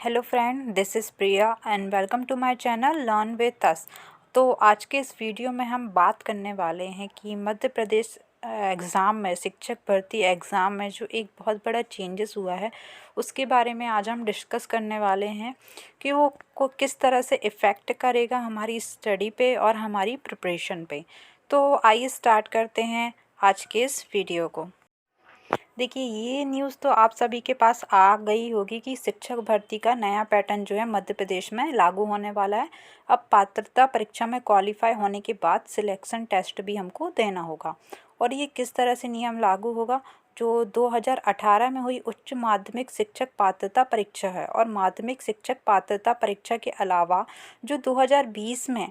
Hello friend, this is Priya and welcome to my channel learn with us. तो आज के इस वीडियो में हम बात करने वाले हैं कि मध्य प्रदेश एग्ज़ाम में, शिक्षक भर्ती एग्ज़ाम में जो एक बहुत बड़ा चेंजेस हुआ है उसके बारे में आज हम डिस्कस करने वाले हैं कि वो को किस तरह से इफ़ेक्ट करेगा हमारी स्टडी पे और हमारी प्रिपरेशन पे। तो आइए स्टार्ट करते हैं आज के इस वीडियो को। देखिए, ये न्यूज़ तो आप सभी के पास आ गई होगी कि शिक्षक भर्ती का नया पैटर्न जो है मध्य प्रदेश में लागू होने वाला है। अब पात्रता परीक्षा में क्वालिफाई होने के बाद सिलेक्शन टेस्ट भी हमको देना होगा। और ये किस तरह से नियम लागू होगा? जो 2018 में हुई उच्च माध्यमिक शिक्षक पात्रता परीक्षा है और माध्यमिक शिक्षक पात्रता परीक्षा के अलावा जो 2020 में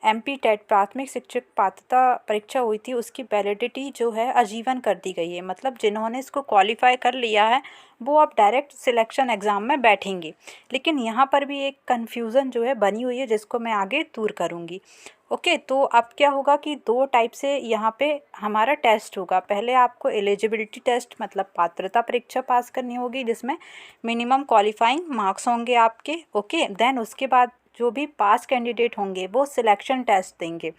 एमपी टेट प्राथमिक शिक्षक पात्रता परीक्षा हुई थी, उसकी वैलिडिटी जो है आजीवन कर दी गई है। मतलब जिन्होंने इसको क्वालिफाई कर लिया है वो अब डायरेक्ट सिलेक्शन एग्ज़ाम में बैठेंगे। लेकिन यहाँ पर भी एक कन्फ्यूज़न जो है बनी हुई है जिसको मैं आगे दूर करूँगी। ओके, तो अब क्या होगा कि दो टाइप से यहाँ पे हमारा टेस्ट होगा। पहले आपको एलिजिबिलिटी टेस्ट मतलब पात्रता परीक्षा पास करनी होगी जिसमें मिनिमम क्वालिफाइंग मार्क्स होंगे आपके। ओके, देन उसके बाद जो भी पास कैंडिडेट होंगे वो सिलेक्शन टेस्ट देंगे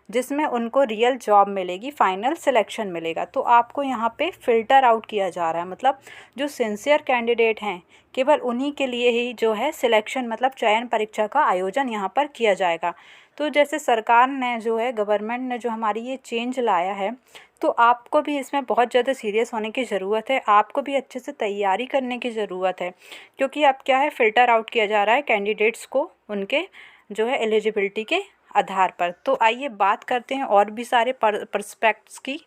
जिसमें उनको रियल जॉब मिलेगी, फाइनल सिलेक्शन मिलेगा। तो आपको यहाँ पे फ़िल्टर आउट किया जा रहा है, मतलब जो सिंसियर कैंडिडेट हैं केवल उन्हीं के लिए ही जो है सिलेक्शन मतलब चयन परीक्षा का आयोजन यहाँ पर किया जाएगा। तो जैसे सरकार ने जो है, गवर्नमेंट ने जो हमारी ये चेंज लाया है, तो आपको भी इसमें बहुत ज़्यादा सीरियस होने की ज़रूरत है। आपको भी अच्छे से तैयारी करने की ज़रूरत है क्योंकि अब क्या है, फ़िल्टर आउट किया जा रहा है कैंडिडेट्स को उनके जो है एलिजिबिलिटी के आधार पर। तो आइए बात करते हैं और भी सारे पर्सपेक्ट्स की।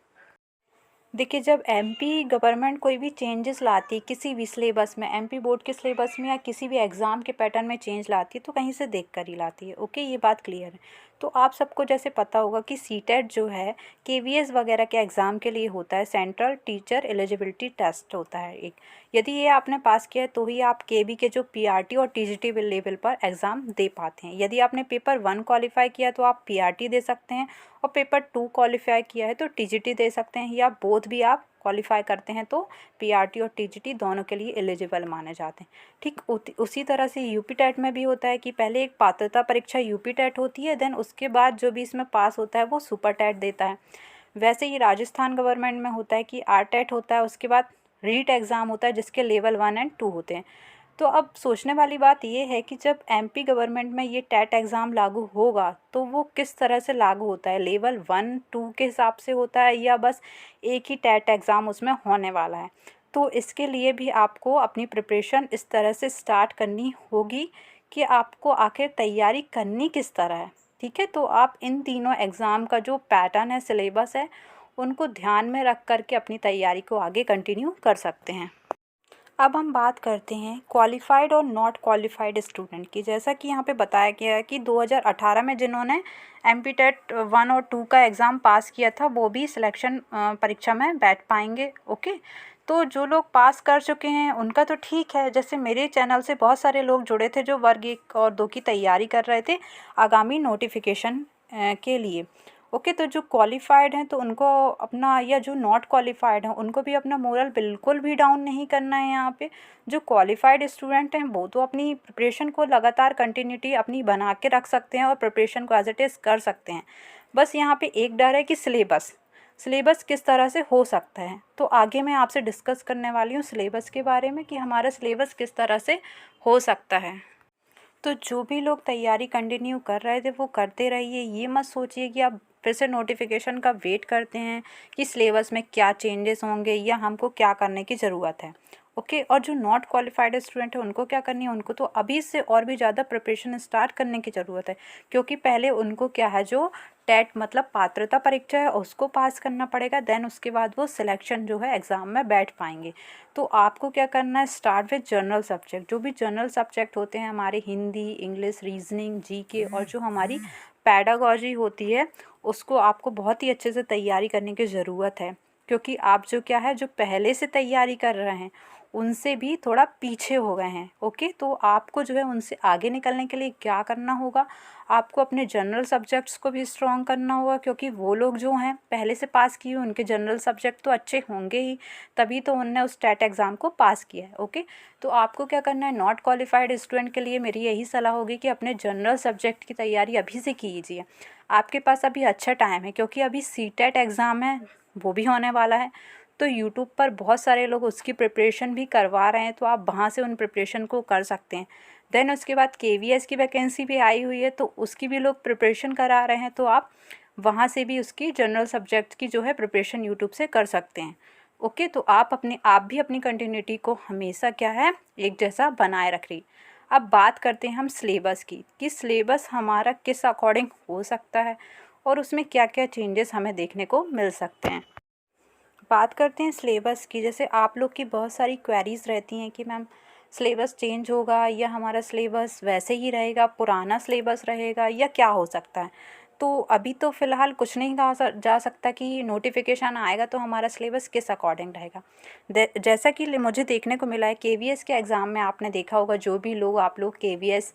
देखिए, जब एमपी गवर्नमेंट कोई भी चेंजेस लाती है किसी भी सिलेबस में, एमपी बोर्ड के सिलेबस में या किसी भी एग्ज़ाम के पैटर्न में चेंज लाती है तो कहीं से देख कर ही लाती है। ओके, ये बात क्लियर है। तो आप सबको जैसे पता होगा कि सीटेट जो है केवीएस वगैरह के एग्ज़ाम के लिए होता है, सेंट्रल टीचर एलिजिबिलिटी टेस्ट होता है एक। यदि ये आपने पास किया है तो ही आप केवी के जो पीआरटी और टीजीटी लेवल पर एग्ज़ाम दे पाते हैं। यदि आपने पेपर 1 क्वालिफाई किया तो आप पीआरटी दे सकते हैं, और पेपर 2 क्वालिफाई किया है तो टीजीटी दे सकते हैं, या बोथ भी आप क्वालिफाई करते हैं तो पीआरटी और टीजीटी दोनों के लिए एलिजिबल माने जाते हैं। ठीक उसी तरह से यूपी टेट में भी होता है कि पहले एक पात्रता परीक्षा यूपी टेट होती है, देन उसके बाद जो भी इसमें पास होता है वो सुपर टेट देता है। वैसे ही राजस्थान गवर्नमेंट में होता है कि आर टेट होता है, उसके बाद रीट एग्ज़ाम होता है जिसके लेवल 1 एंड 2 होते हैं। तो अब सोचने वाली बात ये है कि जब एमपी गवर्नमेंट में ये टेट एग्ज़ाम लागू होगा तो वो किस तरह से लागू होता है, लेवल 1 2 के हिसाब से होता है या बस एक ही टेट एग्ज़ाम उसमें होने वाला है। तो इसके लिए भी आपको अपनी प्रिपरेशन इस तरह से स्टार्ट करनी होगी कि आपको आखिर तैयारी करनी किस तरह है। ठीक है, तो आप इन तीनों एग्ज़ाम का जो पैटर्न है, सिलेबस है, उनको ध्यान में रख कर के अपनी तैयारी को आगे कंटिन्यू कर सकते हैं। अब हम बात करते हैं क्वालिफाइड और नॉट क्वालिफाइड स्टूडेंट की। जैसा कि यहाँ पे बताया गया है कि 2018 में जिन्होंने एमपी टेट 1 और 2 का एग्ज़ाम पास किया था वो भी सिलेक्शन परीक्षा में बैठ पाएंगे। ओके, तो जो लोग पास कर चुके हैं उनका तो ठीक है। जैसे मेरे चैनल से बहुत सारे लोग जुड़े थे जो वर्ग 1 और 2 की तैयारी कर रहे थे आगामी नोटिफिकेशन के लिए। ओके, तो जो क्वालिफाइड हैं तो उनको अपना, या जो नॉट क्वालिफाइड हैं उनको भी अपना मोरल बिल्कुल भी डाउन नहीं करना है। यहाँ पे जो क्वालिफाइड स्टूडेंट हैं वो तो अपनी प्रिपरेशन को लगातार कंटिन्यूटी अपनी बना के रख सकते हैं और प्रिपरेशन को एज इट इज़ कर सकते हैं। बस यहाँ पे एक डर है कि सिलेबस किस तरह से हो सकता है। तो आगे मैं आपसे डिस्कस करने वाली हूँ सिलेबस के बारे में कि हमारा सिलेबस किस तरह से हो सकता है। तो जो भी लोग तैयारी कंटिन्यू कर रहे थे वो करते रहिए। ये मत सोचिए कि आप फिर से नोटिफिकेशन का वेट करते हैं कि सिलेबस में क्या चेंजेस होंगे या हमको क्या करने की ज़रूरत है। ओके, और जो नॉट क्वालिफाइड स्टूडेंट है उनको क्या करनी है, उनको तो अभी से और भी ज़्यादा प्रिपरेशन स्टार्ट करने की ज़रूरत है क्योंकि पहले उनको क्या है, जो टेट मतलब पात्रता परीक्षा है उसको पास करना पड़ेगा, देन उसके बाद वो सिलेक्शन जो है एग्ज़ाम में बैठ पाएंगे। तो आपको क्या करना है, स्टार्ट विद जनरल सब्जेक्ट। जो भी जनरल सब्जेक्ट होते हैं हमारे, हिंदी, इंग्लिश, रीजनिंग, जीके, और जो हमारी पैडागॉजी होती है उसको आपको बहुत ही अच्छे से तैयारी करने की ज़रूरत है क्योंकि आप जो क्या है, जो पहले से तैयारी कर रहे हैं उनसे भी थोड़ा पीछे हो गए हैं। ओके, तो आपको जो है उनसे आगे निकलने के लिए क्या करना होगा, आपको अपने जनरल सब्जेक्ट्स को भी स्ट्रॉन्ग करना होगा, क्योंकि वो लोग जो हैं पहले से पास किए उनके जनरल सब्जेक्ट तो अच्छे होंगे ही, तभी तो उनने उस टेट एग्ज़ाम को पास किया है। ओके, तो आपको क्या करना है, नॉट क्वालिफाइड स्टूडेंट के लिए मेरी यही सलाह होगी कि अपने जनरल सब्जेक्ट की तैयारी अभी से कीजिए। आपके पास अभी अच्छा टाइम है, क्योंकि अभी सीटेट एग्ज़ाम है, वो भी होने वाला है। तो यूट्यूब पर बहुत सारे लोग उसकी प्रिपरेशन भी करवा रहे हैं, तो आप वहाँ से उन प्रिपरेशन को कर सकते हैं। देन उसके बाद KVS की वैकेंसी भी आई हुई है, तो उसकी भी लोग प्रिपरेशन करा रहे हैं, तो आप वहाँ से भी उसकी जनरल सब्जेक्ट की जो है प्रिपरेशन यूट्यूब से कर सकते हैं। ओके, तो आप भी अपनी कंटिन्यूटी को हमेशा क्या है, एक जैसा बनाए रख रही। अब बात करते हैं हम सिलेबस की, कि सिलेबस हमारा किस अकॉर्डिंग हो सकता है और उसमें क्या क्या चेंजेस हमें देखने को मिल सकते हैं। बात करते हैं सिलेबस की। जैसे आप लोग की बहुत सारी क्वेरीज़ रहती हैं कि मैम सिलेबस चेंज होगा या हमारा सिलेबस वैसे ही रहेगा, पुराना सिलेबस रहेगा, या क्या हो सकता है। तो अभी तो फ़िलहाल कुछ नहीं कहा जा सकता कि नोटिफिकेशन आएगा तो हमारा सिलेबस किस अकॉर्डिंग रहेगा। जैसा कि मुझे देखने को मिला है KVS के एग्ज़ाम में, आपने देखा होगा जो भी लोग आप लोग KVS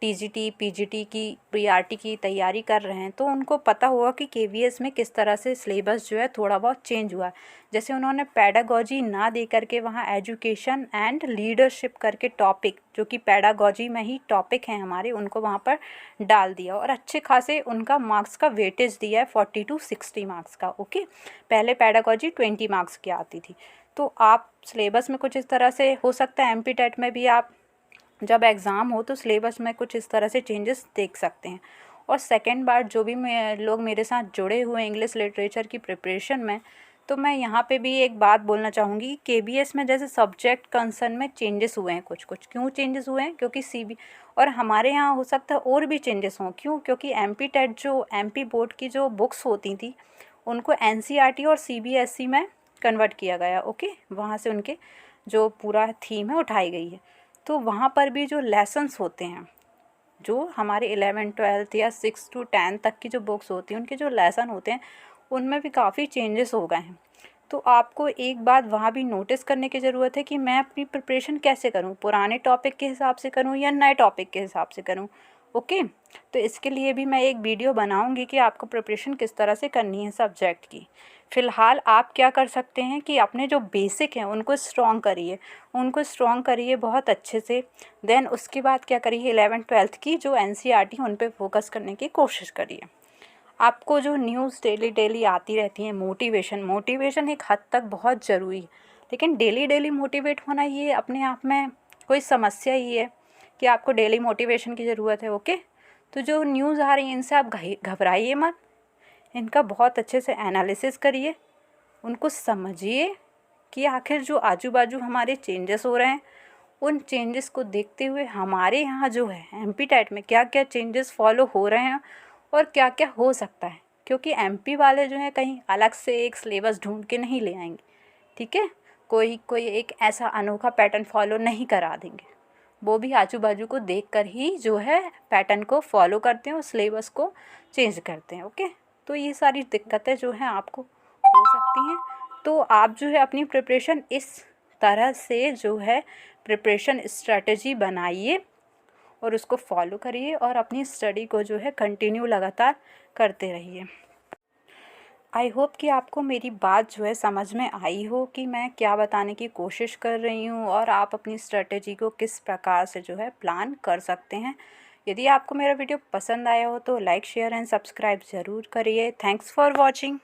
TGT PGT की PRT की तैयारी कर रहे हैं, तो उनको पता होगा कि KVS में किस तरह से सिलेबस जो है थोड़ा बहुत चेंज हुआ है। जैसे उन्होंने पैडागॉजी ना दे करके वहाँ एजुकेशन एंड लीडरशिप करके टॉपिक, जो कि पैडागॉजी में ही टॉपिक हैं हमारे, उनको वहाँ पर डाल दिया और अच्छे खासे उनका मार्क्स का वेटेज दिया है 40 to 60 मार्क्स का। ओके, पहले पैडागॉजी 20 मार्क्स की आती थी। तो आप सिलेबस में कुछ इस तरह से हो सकता है, MP टेट में भी आप जब एग्ज़ाम हो तो सिलेबस में कुछ इस तरह से चेंजेस देख सकते हैं। और सेकंड बार जो भी लोग मेरे साथ जुड़े हुए इंग्लिश लिटरेचर की प्रिपरेशन में, तो मैं यहाँ पे भी एक बात बोलना चाहूँगी कि KBS में जैसे सब्जेक्ट कंसर्न में चेंजेस हुए हैं कुछ कुछ। क्यों चेंजेस हुए हैं, क्योंकि और हमारे यहाँ हो सकता है और भी चेंजेस हों। क्यों, क्योंकि MP टेट जो MP बोर्ड की जो बुक्स होती थी उनको NCERT और CBSE में कन्वर्ट किया गया। ओके, वहाँ से उनके जो पूरा थीम है उठाई गई है। तो वहाँ पर भी जो लेसन्स होते हैं, जो हमारे 11 12 या 6 to 10 तक की जो बुक्स होती हैं, उनके जो लेसन होते हैं उनमें भी काफ़ी चेंजेस हो गए हैं। तो आपको एक बात वहाँ भी नोटिस करने की ज़रूरत है कि मैं अपनी प्रिपरेशन कैसे करूँ, पुराने टॉपिक के हिसाब से करूँ या नए टॉपिक के हिसाब से करूँ। ओके, तो इसके लिए भी मैं एक वीडियो बनाऊँगी कि आपको प्रिपरेशन किस तरह से करनी है सब्जेक्ट की। फ़िलहाल आप क्या कर सकते हैं कि अपने जो बेसिक हैं उनको स्ट्रॉन्ग करिए बहुत अच्छे से। देन उसके बाद क्या करिए, 11 12 की जो NCERT उन पे फोकस करने की कोशिश करिए। आपको जो न्यूज़ डेली आती रहती हैं, मोटिवेशन एक हद तक बहुत ज़रूरी है, लेकिन डेली मोटिवेट होना ये अपने आप में कोई समस्या ही है कि आपको डेली मोटिवेशन की ज़रूरत है। ओके, तो जो न्यूज़ आ रही है इनसे आप घबराइए मत, इनका बहुत अच्छे से एनालिसिस करिए, उनको समझिए कि आखिर जो आजू बाजू हमारे चेंजेस हो रहे हैं उन चेंजेस को देखते हुए हमारे यहाँ जो है MP टेट में क्या क्या चेंजेस फॉलो हो रहे हैं और क्या क्या हो सकता है। क्योंकि MP वाले जो हैं कहीं अलग से एक सिलेबस ढूंढ के नहीं ले आएंगे, ठीक है, कोई एक ऐसा अनोखा पैटर्न फॉलो नहीं करा देंगे। वो भी आजू बाजू को देख कर ही जो है पैटर्न को फॉलो करते हैं और सिलेबस को चेंज करते हैं। ओके, तो ये सारी दिक्कतें जो हैं आपको हो सकती हैं। तो आप जो है अपनी प्रिपरेशन इस तरह से जो है प्रिपरेशन स्ट्रेटजी बनाइए और उसको फॉलो करिए और अपनी स्टडी को जो है कंटिन्यू लगातार करते रहिए। आई होप कि आपको मेरी बात जो है समझ में आई हो कि मैं क्या बताने की कोशिश कर रही हूँ और आप अपनी स्ट्रेटजी को किस प्रकार से जो है प्लान कर सकते हैं। यदि आपको मेरा वीडियो पसंद आया हो तो लाइक शेयर एंड सब्सक्राइब ज़रूर करिए। Thanks for watching.